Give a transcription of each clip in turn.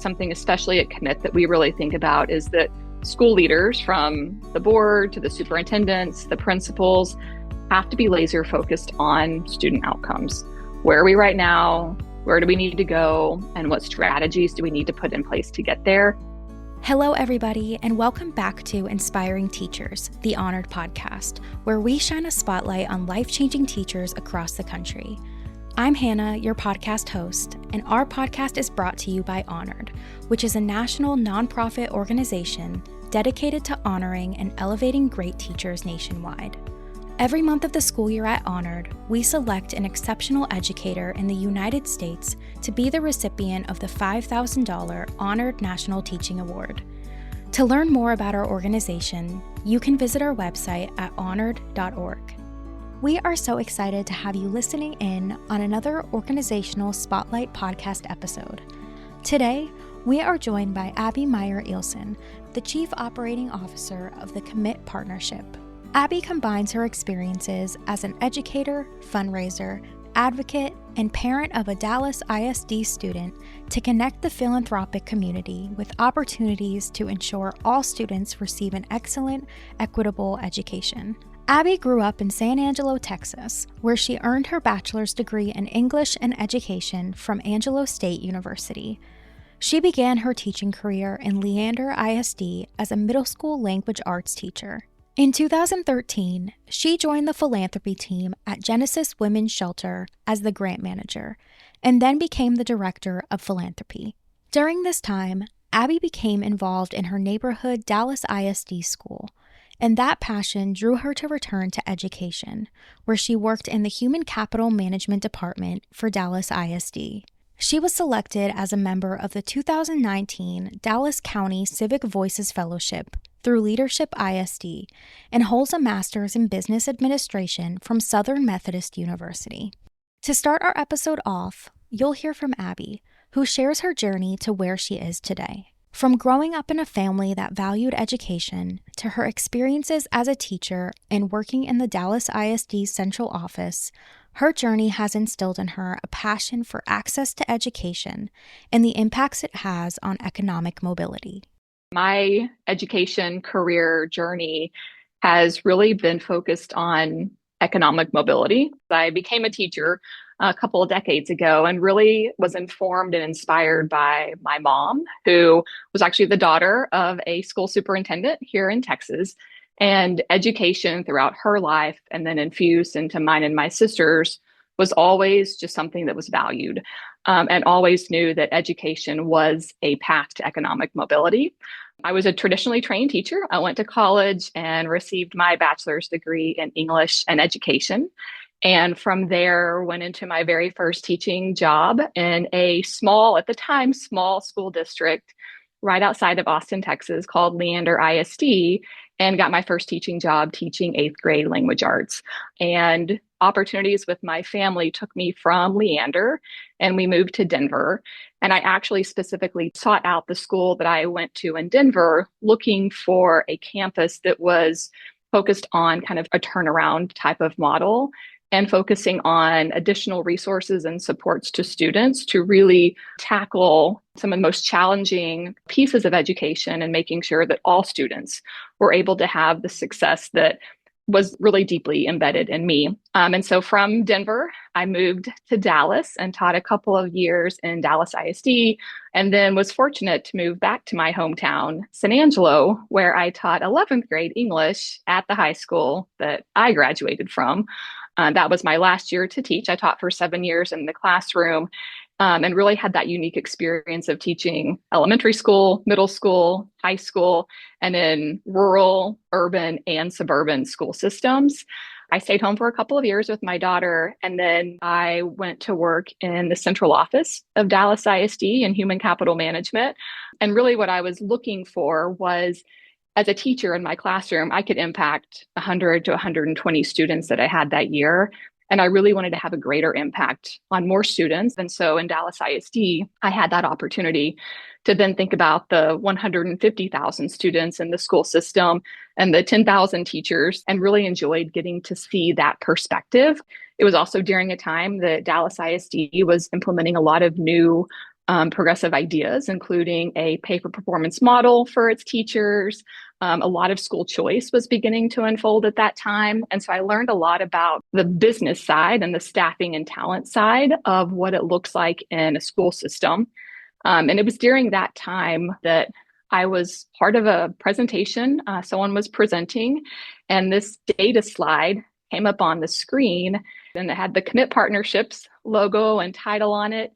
something especially at Commit that we really think about is that school leaders, from the board to the superintendents, the principals, have to be laser focused on student outcomes. Where are we right now? Where do we need to go? And what strategies do we need to put in place to get there? Hello, everybody, and welcome back to Inspiring Teachers, the Honored podcast, where we shine a spotlight on life-changing teachers across the country. I'm Hannah, your podcast host, and our podcast is brought to you by Honored, which is a national nonprofit organization dedicated to honoring and elevating great teachers nationwide. Every month of the school year at Honored, we select an exceptional educator in the United States to be the recipient of the $5,000 Honored National Teaching Award. To learn more about our organization, you can visit our website at honored.org. We are so excited to have you listening in on another Organizational Spotlight podcast episode. Today, we are joined by Abby Meyer-Eelsen, the Chief Operating Officer of the Commit Partnership. Abby combines her experiences as an educator, fundraiser, advocate, and parent of a Dallas ISD student to connect the philanthropic community with opportunities to ensure all students receive an excellent, equitable education. Abby grew up in San Angelo, Texas, where she earned her bachelor's degree in English and Education from Angelo State University. She began her teaching career in Leander ISD as a middle school language arts teacher. In 2013, she joined the philanthropy team at Genesis Women's Shelter as the grant manager, and then became the director of philanthropy. During this time, Abby became involved in her neighborhood Dallas ISD school, and that passion drew her to return to education, where she worked in the Human Capital Management Department for Dallas ISD. She was selected as a member of the 2019 Dallas County Civic Voices Fellowship through Leadership ISD and holds a master's in business administration from Southern Methodist University. To start our episode off, you'll hear from Abby, who shares her journey to where she is today. From growing up in a family that valued education to her experiences as a teacher and working in the Dallas ISD central office, her journey has instilled in her a passion for access to education and the impacts it has on economic mobility. My education career journey has really been focused on economic mobility. I became a teacher a couple of decades ago and really was informed and inspired by my mom, who was actually the daughter of a school superintendent here in Texas. And education throughout her life and then infused into mine and my sisters was always just something that was valued, and always knew that education was a path to economic mobility. I was a traditionally trained teacher. I went to college and received my bachelor's degree in English and Education. And from there, went into my very first teaching job in a small, at the time, small school district right outside of Austin, Texas, called Leander ISD, and got my first teaching job teaching 8th grade language arts. And opportunities with my family took me from Leander, and we moved to Denver. And I actually specifically sought out the school that I went to in Denver, looking for a campus that was focused on kind of a turnaround type of model, and focusing on additional resources and supports to students to really tackle some of the most challenging pieces of education and making sure that all students were able to have the success that was really deeply embedded in me. And so from Denver, I moved to Dallas and taught a couple of years in Dallas ISD, and then was fortunate to move back to my hometown, San Angelo, where I taught 11th grade English at the high school that I graduated from. That was my last year to teach. I taught for 7 years in the classroom, and really had that unique experience of teaching elementary school, middle school, high school, and in rural, urban, and suburban school systems. I stayed home for a couple of years with my daughter, and then I went to work in the central office of Dallas ISD in human capital management. And really what I was looking for was, as a teacher in my classroom, I could impact 100 to 120 students that I had that year. And I really wanted to have a greater impact on more students. And so in Dallas ISD, I had that opportunity to then think about the 150,000 students in the school system and the 10,000 teachers, and really enjoyed getting to see that perspective. It was also during a time that Dallas ISD was implementing a lot of new progressive ideas, including a pay for performance model for its teachers. A lot of school choice was beginning to unfold at that time. And so I learned a lot about the business side and the staffing and talent side of what it looks like in a school system. And it was during that time that I was part of a presentation. Someone was presenting, and this data slide came up on the screen, and it had the Commit Partnerships logo and title on it.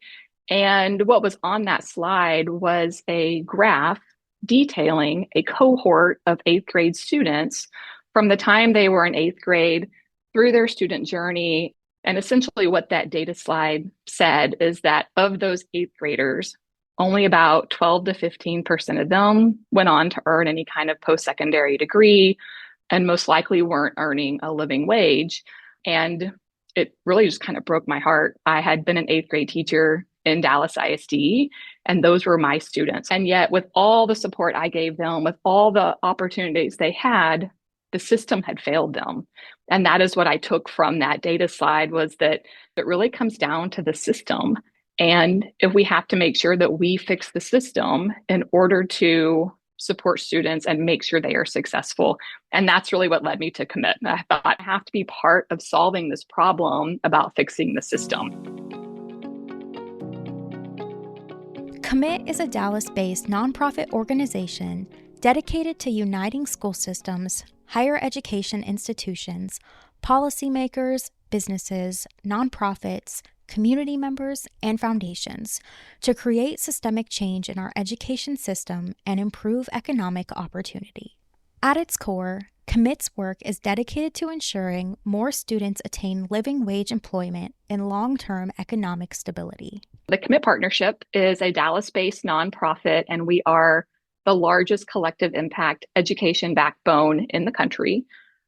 And what was on that slide was a graph detailing a cohort of eighth grade students from the time they were in eighth grade through their student journey. And essentially, what that data slide said is that of those eighth graders, only about 12 to 15% of them went on to earn any kind of post-secondary degree, and most likely weren't earning a living wage. And it really just kind of broke my heart. I had been an eighth grade teacher in Dallas ISD, and those were my students. And yet, with all the support I gave them, with all the opportunities they had, the system had failed them. And that is what I took from that data slide, was that it really comes down to the system. And if we have to make sure that we fix the system in order to support students and make sure they are successful. And that's really what led me to Commit. I thought I have to be part of solving this problem about fixing the system. Commit is a Dallas-based nonprofit organization dedicated to uniting school systems, higher education institutions, policymakers, businesses, nonprofits, community members, and foundations to create systemic change in our education system and improve economic opportunity. At its core, Commit's work is dedicated to ensuring more students attain living wage employment and long-term economic stability. The Commit Partnership is a Dallas-based nonprofit, and we are the largest collective impact education backbone in the country.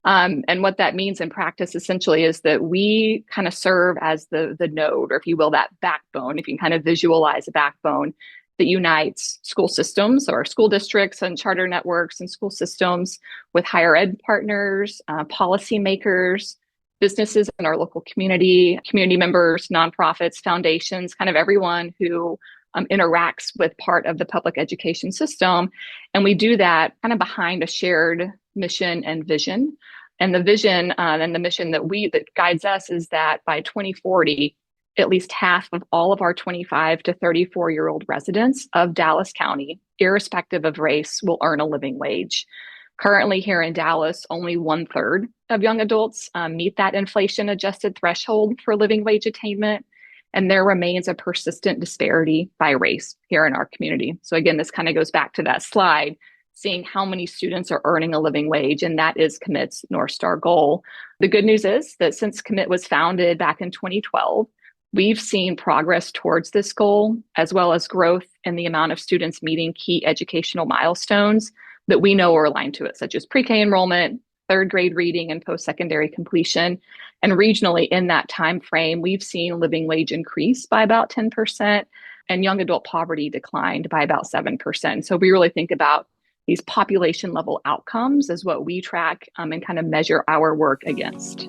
And what that means in practice essentially is that we kind of serve as the node, or if you will, that backbone, if you can kind of visualize a backbone that unites school systems or school districts and charter networks and school systems with higher ed partners, policymakers, businesses in our local community, community members, nonprofits, foundations, kind of everyone who interacts with part of the public education system. And we do that kind of behind a shared mission and vision. And the vision and the mission that guides us is that by 2040, at least half of all of our 25 to 34-year-old residents of Dallas County, irrespective of race, will earn a living wage. Currently here in Dallas, only 1/3 of young adults meet that inflation-adjusted threshold for living wage attainment. And there remains a persistent disparity by race here in our community. So again, this kind of goes back to that slide, seeing how many students are earning a living wage, and that is Commit's North Star goal. The good news is that since Commit was founded back in 2012, we've seen progress towards this goal, as well as growth in the amount of students meeting key educational milestones that we know are aligned to it, such as pre-K enrollment, third grade reading, and post-secondary completion. And regionally in that time frame, we've seen living wage increase by about 10%, and young adult poverty declined by about 7%. So we really think about these population level outcomes as what we track and kind of measure our work against.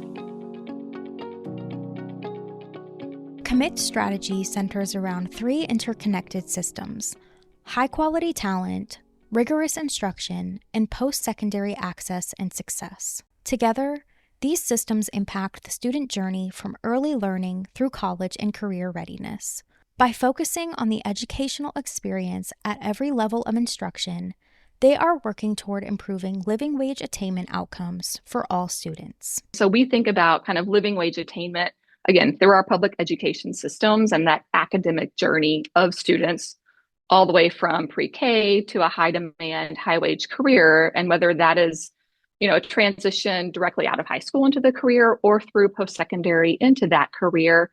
Commit's strategy centers around 3 interconnected systems: high quality talent, rigorous instruction, and post-secondary access and success. Together, these systems impact the student journey from early learning through college and career readiness. By focusing on the educational experience at every level of instruction, they are working toward improving living wage attainment outcomes for all students. So we think about kind of living wage attainment, again, through our public education systems and that academic journey of students all the way from pre-K to a high demand, high wage career. And whether that is, a transition directly out of high school into the career or through post-secondary into that career.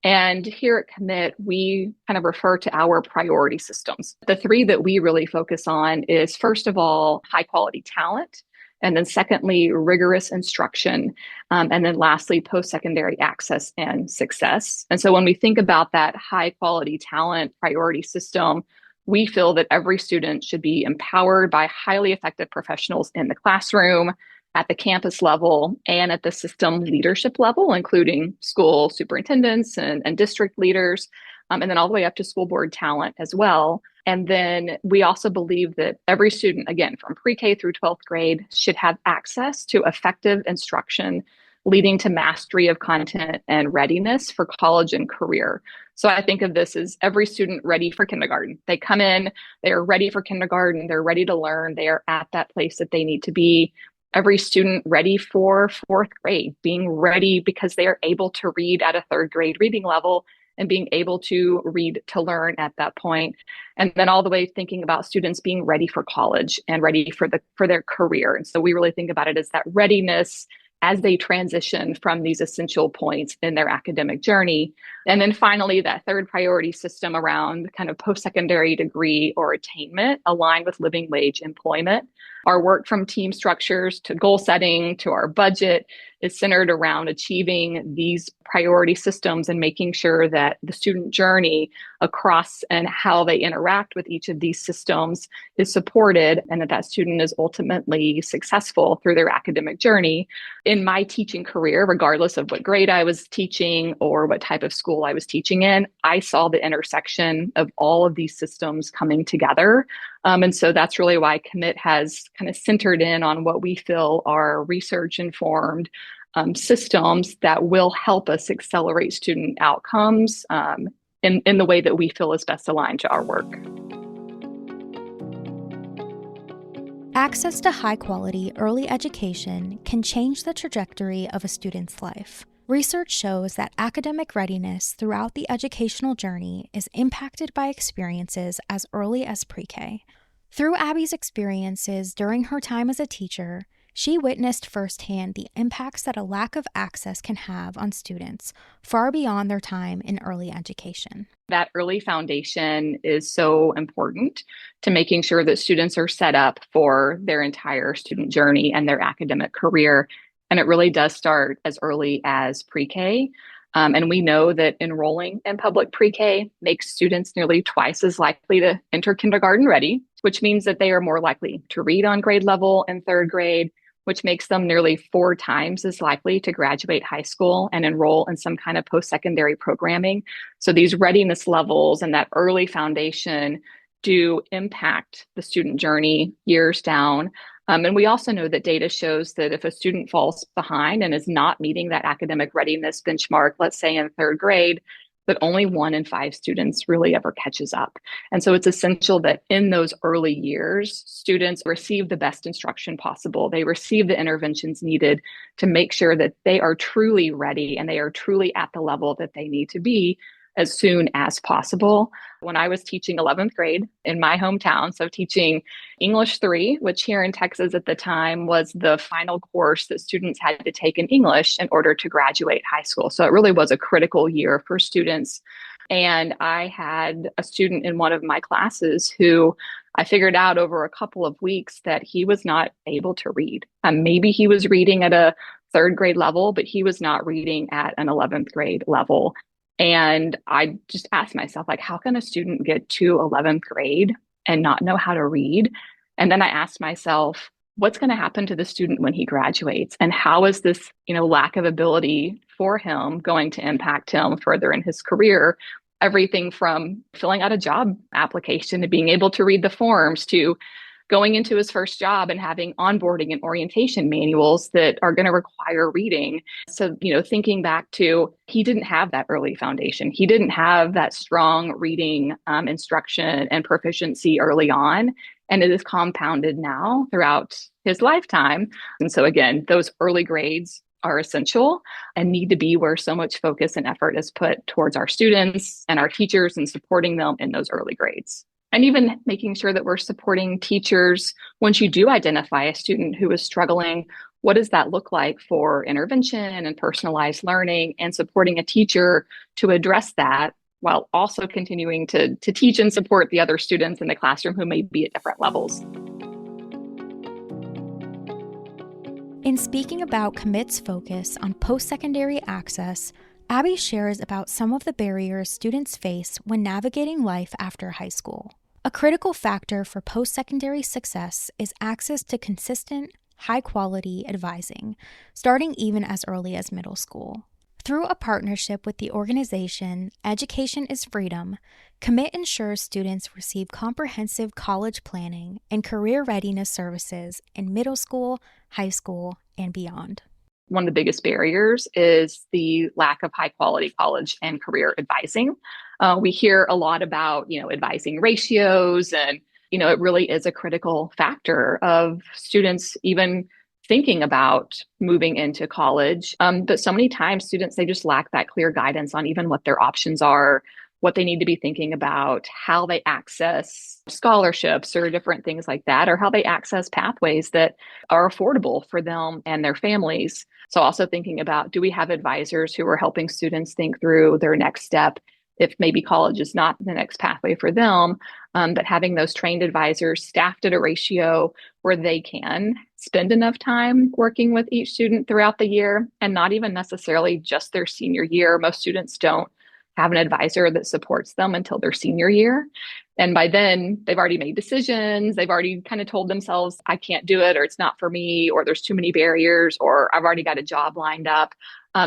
And here at Commit, we kind of refer to our priority systems. The 3 that we really focus on is, first of all, high quality talent. And then secondly, rigorous instruction. And then lastly, post-secondary access and success. And so when we think about that high quality talent priority system, we feel that every student should be empowered by highly effective professionals in the classroom, at the campus level, and at the system leadership level, including school superintendents and district leaders. and then all the way up to school board talent as well. And then we also believe that every student, again, from pre-K through 12th grade, should have access to effective instruction leading to mastery of content and readiness for college and career. So I think of this as every student ready for kindergarten. They come in, they are ready for kindergarten, they're ready to learn, they are at that place that they need to be. Every student ready for fourth grade, being ready because they are able to read at a third grade reading level and being able to read to learn at that point. And then all the way thinking about students being ready for college and ready for their career. And so we really think about it as that readiness as they transition from these essential points in their academic journey. And then finally, that third priority system around kind of post-secondary degree or attainment aligned with living wage employment. Our work from team structures to goal setting to our budget is centered around achieving these priority systems and making sure that the student journey across and how they interact with each of these systems is supported and that student is ultimately successful through their academic journey. In my teaching career, regardless of what grade I was teaching or what type of school I was teaching in, I saw the intersection of all of these systems coming together. And so that's really why Commit has kind of centered in on what we feel are research-informed systems that will help us accelerate student outcomes in the way that we feel is best aligned to our work. Access to high-quality early education can change the trajectory of a student's life. Research shows that academic readiness throughout the educational journey is impacted by experiences as early as pre-K. Through Abby's experiences during her time as a teacher, she witnessed firsthand the impacts that a lack of access can have on students far beyond their time in early education. That early foundation is so important to making sure that students are set up for their entire student journey and their academic career. And it really does start as early as pre-K. And we know that enrolling in public pre-K makes students nearly twice as likely to enter kindergarten ready, which means that they are more likely to read on grade level in third grade, which makes them nearly 4 times as likely to graduate high school and enroll in some kind of post-secondary programming. So these readiness levels and that early foundation do impact the student journey years down. And we also know that data shows that if a student falls behind and is not meeting that academic readiness benchmark, let's say in third grade, that only 1 in 5 students really ever catches up. And so it's essential that in those early years, students receive the best instruction possible. They receive the interventions needed to make sure that they are truly ready and they are truly at the level that they need to be as soon as possible. When I was teaching 11th grade in my hometown, so teaching English 3, which here in Texas at the time was the final course that students had to take in English in order to graduate high school. So it really was a critical year for students. And I had a student in one of my classes who I figured out over a couple of weeks that he was not able to read. Maybe he was reading at a third grade level, but he was not reading at an 11th grade level. And I just asked myself, like, how can a student get to 11th grade and not know how to read? And then I asked myself, what's going to happen to the student when he graduates? And how is this, lack of ability for him going to impact him further in his career? Everything from filling out a job application to being able to read the forms to going into his first job and having onboarding and orientation manuals that are going to require reading. So, thinking back to, he didn't have that early foundation. He didn't have that strong reading instruction and proficiency early on. And it is compounded now throughout his lifetime. And so again, those early grades are essential and need to be where so much focus and effort is put towards our students and our teachers and supporting them in those early grades. And even making sure that we're supporting teachers once you do identify a student who is struggling. What does that look like for intervention and personalized learning, and supporting a teacher to address that while also continuing to teach and support the other students in the classroom who may be at different levels. In speaking about Commit's focus on post-secondary access, Abby shares about some of the barriers students face when navigating life after high school. A critical factor for post-secondary success is access to consistent, high-quality advising, starting even as early as middle school. Through a partnership with the organization Education is Freedom, Commit ensures students receive comprehensive college planning and career readiness services in middle school, high school, and beyond. One of the biggest barriers is the lack of high quality college and career advising. We hear a lot about, advising ratios, and, it really is a critical factor of students even thinking about moving into college. But so many times students, they just lack that clear guidance on even what their options are, what they need to be thinking about, how they access scholarships or different things like that, or how they access pathways that are affordable for them and their families. So also thinking about, do we have advisors who are helping students think through their next step if maybe college is not the next pathway for them, but having those trained advisors staffed at a ratio where they can spend enough time working with each student throughout the year, and not even necessarily just their senior year. Most students don't have an advisor that supports them until their senior year. And by then, they've already made decisions. They've already kind of told themselves, I can't do it, or it's not for me, or there's too many barriers, or I've already got a job lined up.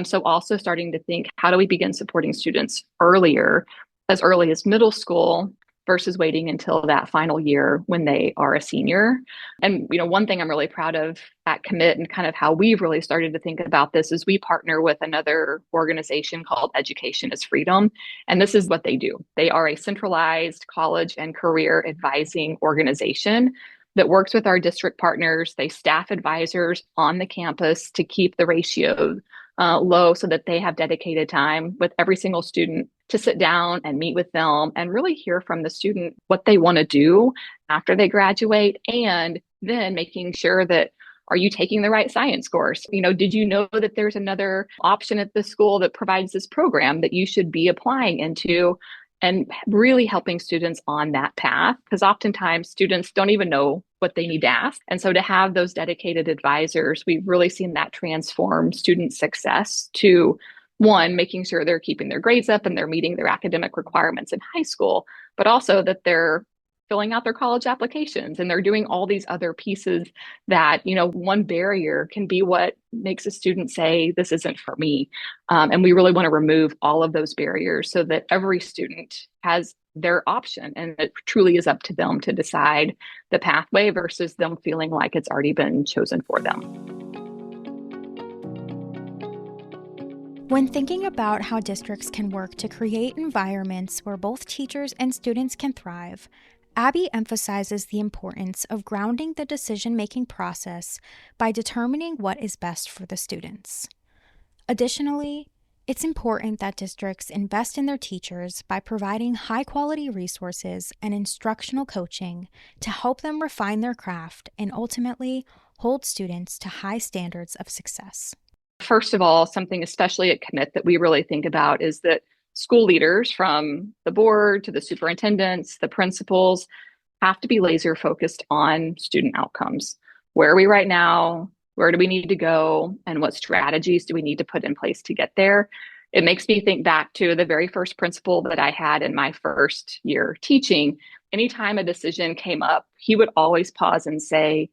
So also starting to think, how do we begin supporting students earlier, as early as middle school, versus waiting until that final year when they are a senior. And, one thing I'm really proud of at Commit and kind of how we've really started to think about this is we partner with another organization called Education is Freedom. And this is what they do. They are a centralized college and career advising organization that works with our district partners. They staff advisors on the campus to keep the ratio low so that they have dedicated time with every single student to sit down and meet with them and really hear from the student what they want to do after they graduate, and then making sure that, are you taking the right science course? Did you know that there's another option at the school that provides this program that you should be applying into? And really helping students on that path, because oftentimes students don't even know what they need to ask. And so to have those dedicated advisors, we've really seen that transform student success to, one, making sure they're keeping their grades up and they're meeting their academic requirements in high school, but also that they're filling out their college applications and they're doing all these other pieces that, one barrier can be what makes a student say, this isn't for me. And we really want to remove all of those barriers so that every student has their option and it truly is up to them to decide the pathway versus them feeling like it's already been chosen for them. When thinking about how districts can work to create environments where both teachers and students can thrive, Abby emphasizes the importance of grounding the decision-making process by determining what is best for the students. Additionally, it's important that districts invest in their teachers by providing high-quality resources and instructional coaching to help them refine their craft and ultimately hold students to high standards of success. First of all, something especially at Commit that we really think about is that school leaders, from the board to the superintendents, the principals, have to be laser focused on student outcomes. Where are we right now? Where do we need to go? And what strategies do we need to put in place to get there? It makes me think back to the very first principal that I had in my first year teaching. Anytime a decision came up, he would always pause and say,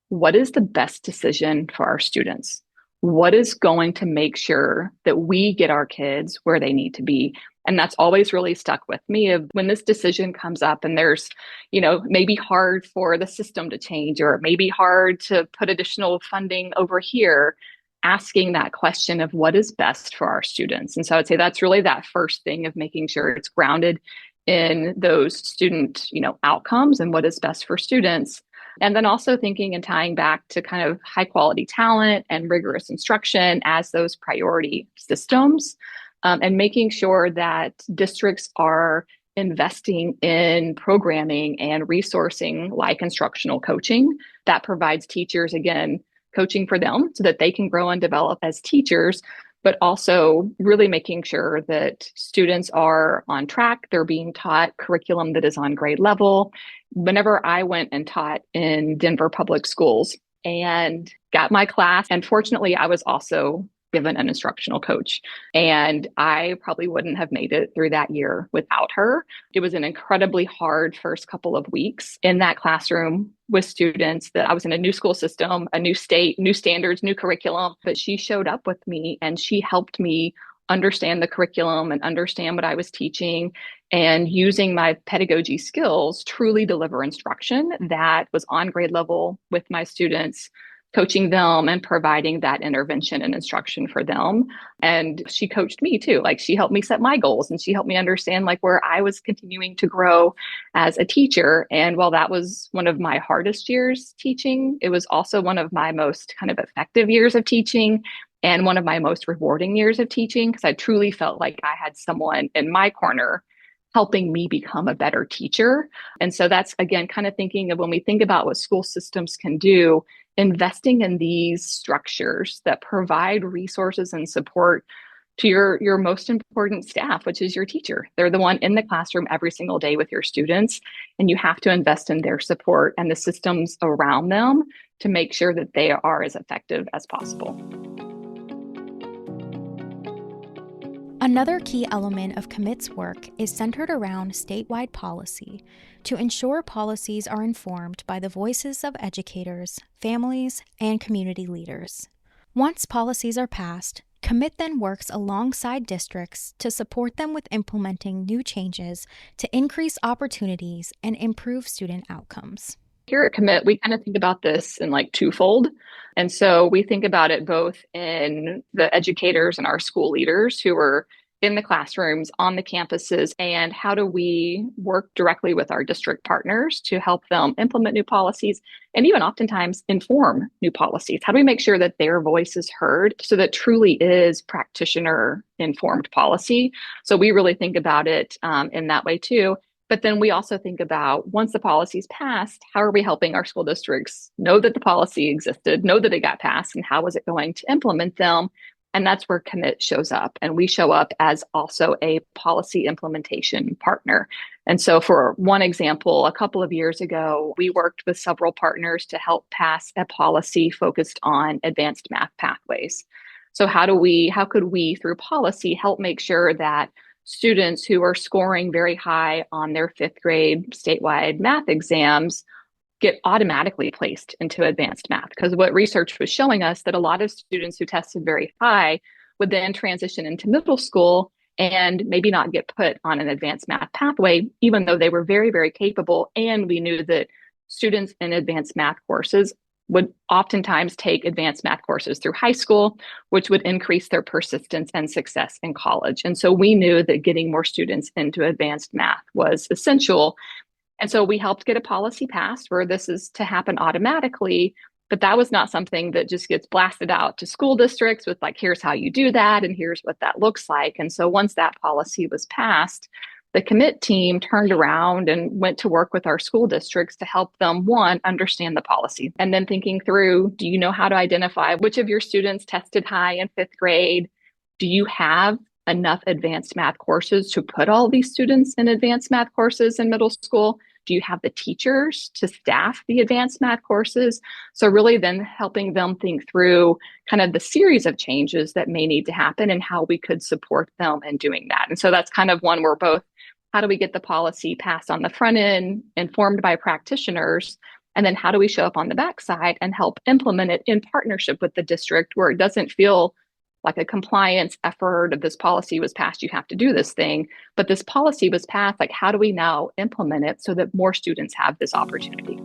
what is the best decision for our students? What is going to make sure that we get our kids where they need to be? And that's always really stuck with me of when this decision comes up and there's, maybe hard for the system to change, or it may be hard to put additional funding over here, asking that question of what is best for our students. And so I would say that's really that first thing of making sure it's grounded in those student, outcomes and what is best for students. And then also thinking and tying back to kind of high quality talent and rigorous instruction as those priority systems, and making sure that districts are investing in programming and resourcing like instructional coaching that provides teachers, again, coaching for them so that they can grow and develop as teachers, but also really making sure that students are on track. They're being taught curriculum that is on grade level. Whenever I went and taught in Denver public schools and got my class, and fortunately, I was also given an instructional coach. And I probably wouldn't have made it through that year without her. It was an incredibly hard first couple of weeks in that classroom with students that I was in a new school system, a new state, new standards, new curriculum. But she showed up with me and she helped me understand the curriculum and understand what I was teaching, and using my pedagogy skills, truly deliver instruction that was on grade level with my students, coaching them and providing that intervention and instruction for them. And she coached me too. Like, she helped me set my goals, and she helped me understand like where I was continuing to grow as a teacher. And while that was one of my hardest years teaching, it was also one of my most kind of effective years of teaching and one of my most rewarding years of teaching, because I truly felt like I had someone in my corner helping me become a better teacher. And so that's, again, kind of thinking of when we think about what school systems can do, investing in these structures that provide resources and support to your most important staff, which is your teacher. They're the one in the classroom every single day with your students, and you have to invest in their support and the systems around them to make sure that they are as effective as possible. Another key element of Commit's work is centered around statewide policy to ensure policies are informed by the voices of educators, families, and community leaders. Once policies are passed, Commit then works alongside districts to support them with implementing new changes to increase opportunities and improve student outcomes. Here at Commit, we kind of think about this in like twofold. And so we think about it both in the educators and our school leaders who are in the classrooms, on the campuses, and how do we work directly with our district partners to help them implement new policies and even oftentimes inform new policies? How do we make sure that their voice is heard so that truly is practitioner informed policy? So we really think about it in that way too. But then we also think about, once the policy is passed, how are we helping our school districts know that the policy existed, know that it got passed, and how was it going to implement them? And that's where Commit shows up. And we show up as also a policy implementation partner. And so for one example, a couple of years ago, we worked with several partners to help pass a policy focused on advanced math pathways. So how could we, through policy, help make sure that students who are scoring very high on their fifth grade statewide math exams get automatically placed into advanced math? Because what research was showing us that a lot of students who tested very high would then transition into middle school and maybe not get put on an advanced math pathway, even though they were very, very capable. And we knew that students in advanced math courses would oftentimes take advanced math courses through high school, which would increase their persistence and success in college. And so we knew that getting more students into advanced math was essential. And so we helped get a policy passed where this is to happen automatically, but that was not something that just gets blasted out to school districts with like, here's how you do that, and here's what that looks like. And so once that policy was passed, the Commit team turned around and went to work with our school districts to help them, one, understand the policy, and then thinking through, do you know how to identify which of your students tested high in fifth grade? Do you have enough advanced math courses to put all these students in advanced math courses in middle school? Do you have the teachers to staff the advanced math courses? So really then helping them think through kind of the series of changes that may need to happen and how we could support them in doing that. And so that's kind of one where both, how do we get the policy passed on the front end, informed by practitioners, and then how do we show up on the backside and help implement it in partnership with the district, where it doesn't feel like a compliance effort of this policy was passed, you have to do this thing, but this policy was passed, like how do we now implement it so that more students have this opportunity?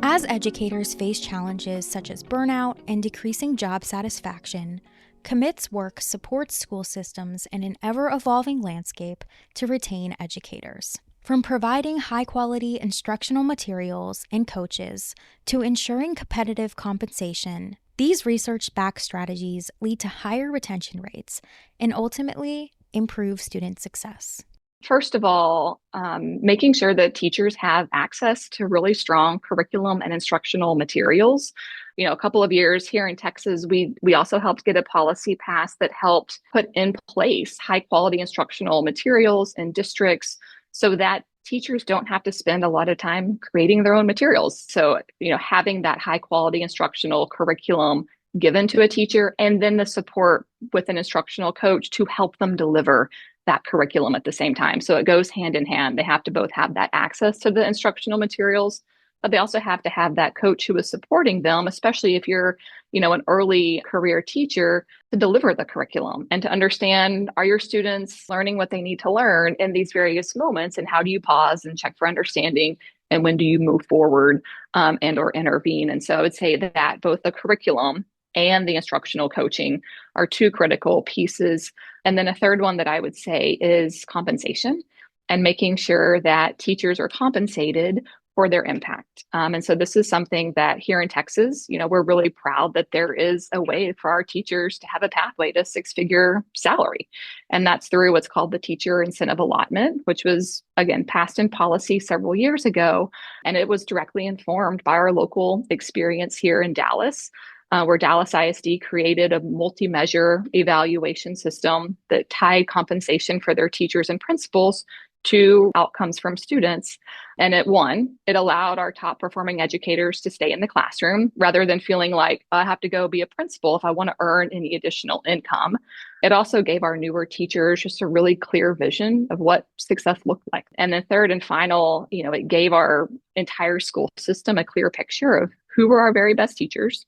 As educators face challenges such as burnout and decreasing job satisfaction, Commit's work supports school systems in an ever-evolving landscape to retain educators. From providing high-quality instructional materials and coaches to ensuring competitive compensation, these research-backed strategies lead to higher retention rates and ultimately improve student success. First of all, making sure that teachers have access to really strong curriculum and instructional materials. A couple of years here in Texas, we also helped get a policy passed that helped put in place high-quality instructional materials in districts, so that teachers don't have to spend a lot of time creating their own materials. So, having that high quality instructional curriculum given to a teacher, and then the support with an instructional coach to help them deliver that curriculum at the same time. So it goes hand in hand. They have to both have that access to the instructional materials, but they also have to have that coach who is supporting them, especially if you're, an early career teacher, to deliver the curriculum and to understand, are your students learning what they need to learn in these various moments, and how do you pause and check for understanding, and when do you move forward and or intervene? And so I would say that both the curriculum and the instructional coaching are two critical pieces. And then a third one that I would say is compensation, and making sure that teachers are compensated for their impact. And so this is something that here in Texas, we're really proud that there is a way for our teachers to have a pathway to six-figure salary. And that's through what's called the teacher incentive allotment, which was, again, passed in policy several years ago. And it was directly informed by our local experience here in Dallas, where Dallas ISD created a multi-measure evaluation system that tied compensation for their teachers and principals to outcomes from students. And it allowed our top performing educators to stay in the classroom rather than feeling like, I have to go be a principal if I want to earn any additional income. It also gave our newer teachers just a really clear vision of what success looked like. And then third and final, it gave our entire school system a clear picture of who were our very best teachers,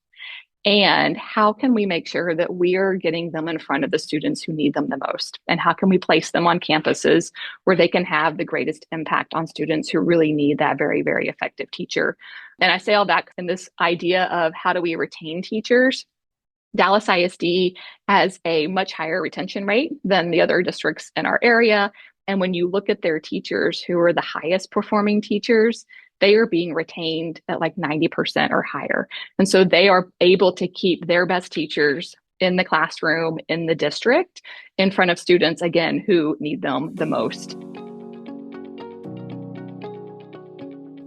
and how can we make sure that we are getting them in front of the students who need them the most? And how can we place them on campuses where they can have the greatest impact on students who really need that very, very effective teacher? And I say all that in this idea of how do we retain teachers? Dallas ISD has a much higher retention rate than the other districts in our area. And when you look at their teachers who are the highest performing teachers, they are being retained at like 90% or higher. And so they are able to keep their best teachers in the classroom, in the district, in front of students, again, who need them the most.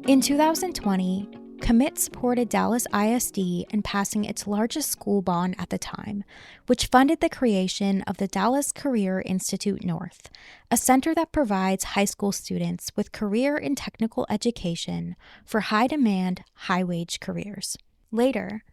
In 2020, Commit supported Dallas ISD in passing its largest school bond at the time, which funded the creation of the Dallas Career Institute North, a center that provides high school students with career and technical education for high-demand, high-wage careers. Later,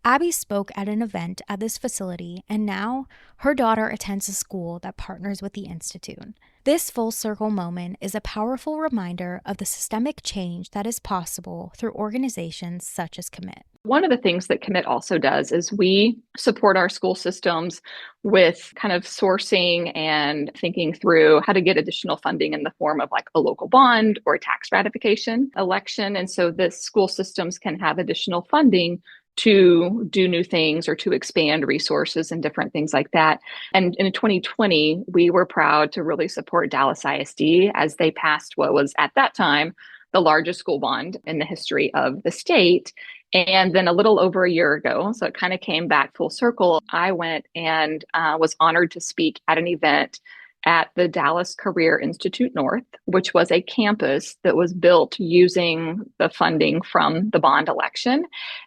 Abby spoke at an event at this facility, and now her daughter attends a school that partners with the Institute. This full circle moment is a powerful reminder of the systemic change that is possible through organizations such as Commit. One of the things that Commit also does is we support our school systems with kind of sourcing and thinking through how to get additional funding in the form of like a local bond or a tax ratification election. And so the school systems can have additional funding to do new things or to expand resources and different things like that. And in 2020, we were proud to really support Dallas ISD as they passed what was at that time the largest school bond in the history of the state. And then a little over a year ago, so it kind of came back full circle, I went and was honored to speak at an event at the Dallas Career Institute North, which was a campus that was built using the funding from the bond election.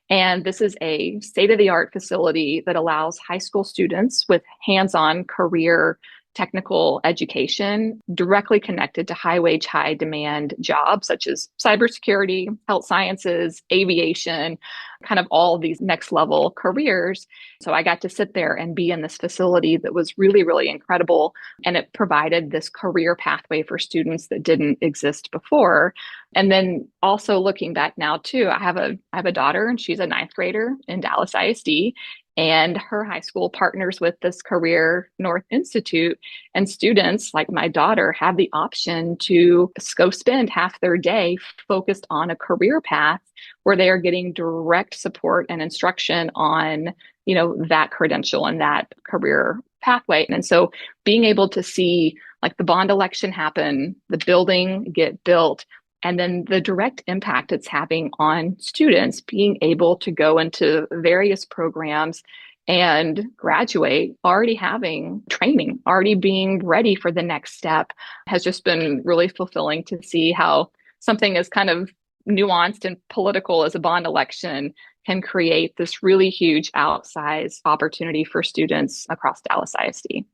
And this is a state-of-the-art facility that allows high school students with hands-on career technical education directly connected to high-wage, high-demand jobs such as cybersecurity, health sciences, aviation, kind of all these next-level careers. So I got to sit there and be in this facility that was really, really incredible. And it provided this career pathway for students that didn't exist before. And then also looking back now too, I have a daughter and she's a ninth grader in Dallas ISD. And her high school partners with this Career North Institute, and students like my daughter have the option to go spend half their day focused on a career path where they are getting direct support and instruction on, that credential and that career pathway. And so being able to see like the bond election happen, the building get built, and then the direct impact it's having on students being able to go into various programs and graduate already having training, already being ready for the next step has just been really fulfilling to see how something as kind of nuanced and political as a bond election can create this really huge outsized opportunity for students across Dallas ISD.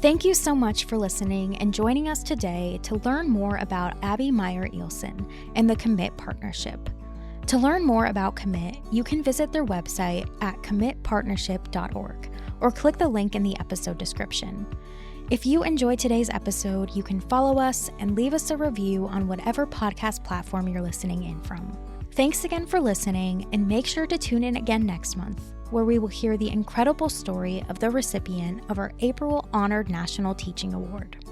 Thank you so much for listening and joining us today to learn more about Abby Meyer Eelsen and the Commit Partnership. To learn more about Commit, you can visit their website at commitpartnership.org or click the link in the episode description. If you enjoyed today's episode, you can follow us and leave us a review on whatever podcast platform you're listening in from. Thanks again for listening, and make sure to tune in again next month, where we will hear the incredible story of the recipient of our April Honored National Teaching Award.